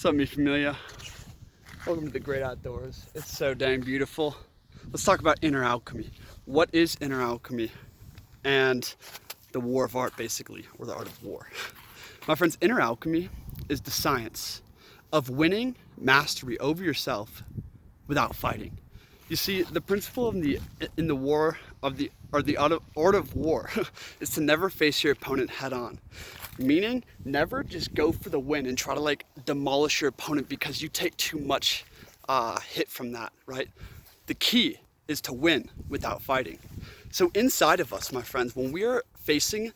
What's up, mi familia? Welcome to the great outdoors. It's so dang beautiful. Let's talk about inner alchemy. What is inner alchemy? And the war of art, basically, or the art of war. My friends, inner alchemy is the science of winning mastery over yourself without fighting. You see, the principle in the war of the art of war is to never face your opponent head on. Meaning, never just go for the win and try to like demolish your opponent because you take too much hit from that, right? The key is to win without fighting. So inside of us, my friends, when we are facing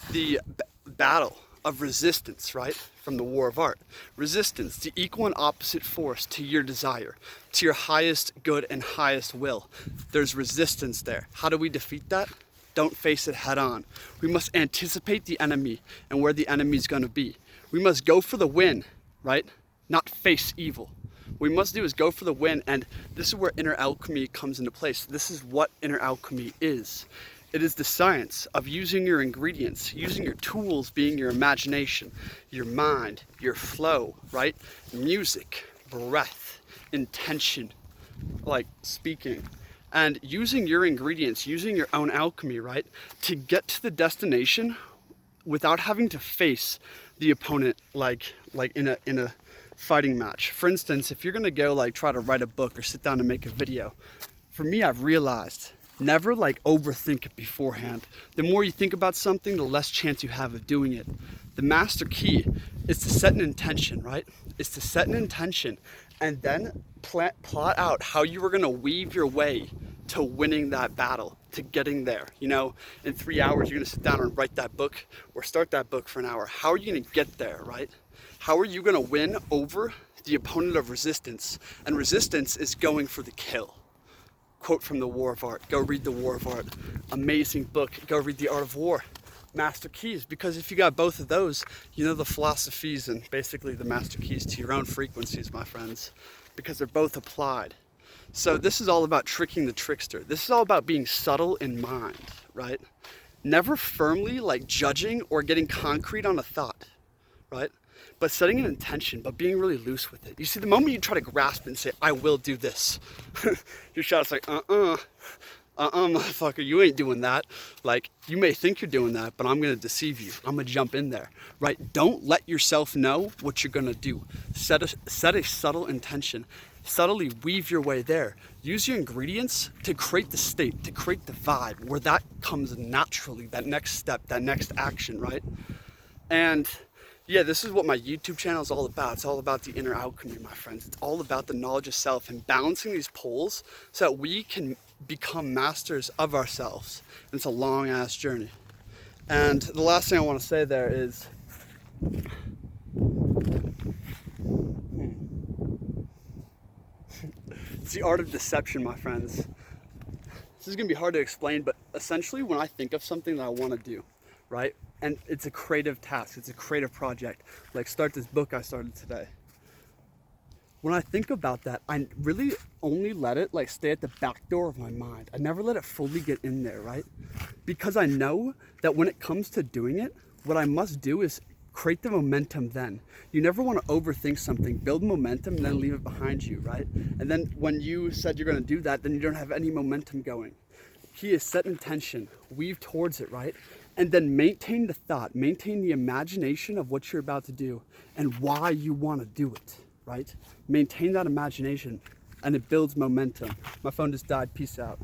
the battle of resistance, right, from the war of art, resistance, the equal and opposite force to your desire, to your highest good and highest will, there's resistance there. How do we defeat that? Don't face it head on. We must anticipate the enemy and where the enemy is going to be. We must go for the win, right? Not face evil. What we must do is go for the win, and this is where inner alchemy comes into place. This is what inner alchemy is. It is the science of using your ingredients, using your tools being your imagination, your mind, your flow, right? Music, breath, intention, like speaking. And using your ingredients, using your own alchemy, right, to get to the destination without having to face the opponent like in a fighting match. For instance, if you're gonna go like try to write a book or sit down and make a video, for me, I've realized never like overthink it beforehand. The more you think about something, the less chance you have of doing it. The master key is to set an intention, right? Is to set an intention and then plot out how you are gonna weave your way to winning that battle, to getting there. You know, in 3 hours, you're gonna sit down and write that book or start that book for an hour. How are you gonna get there, right? How are you gonna win over the opponent of resistance? And resistance is going for the kill. Quote from the War of Art. Go read the War of Art. Amazing book. Go read the Art of War. Master keys, because if you got both of those, you know the philosophies and basically the master keys to your own frequencies, my friends, because they're both applied. So this is all about tricking the trickster. This is all about being subtle in mind, right? Never firmly like judging or getting concrete on a thought, right? But setting an intention, but being really loose with it. You see, the moment you try to grasp and say, I will do this, your shot's like, motherfucker, you ain't doing that. Like, you may think you're doing that, but I'm gonna deceive you. I'm gonna jump in there, right? Don't let yourself know what you're gonna do. Set a subtle intention. Subtly weave your way there. Use your ingredients to create the state, to create the vibe, where that comes naturally, that next step, that next action, right? And yeah, this is what my YouTube channel is all about. It's all about the inner alchemy, my friends. It's all about the knowledge of self and balancing these poles so that we can become masters of ourselves. And it's a long ass journey. And the last thing I want to say there is, it's the art of deception, my friends. This is gonna be hard to explain, but essentially when I think of something that I want to do, right? And it's a creative task, it's a creative project, like start this book I started today. When I think about that, I really only let it like stay at the back door of my mind. I never let it fully get in there, right? Because I know that when it comes to doing it, what I must do is create the momentum then. You never want to overthink something, build momentum and then leave it behind you, right? And then when you said you're going to do that, then you don't have any momentum going. Key is set intention, weave towards it, right? And then maintain the thought, maintain the imagination of what you're about to do and why you want to do it, right? Maintain that imagination and it builds momentum. My phone just died, peace out.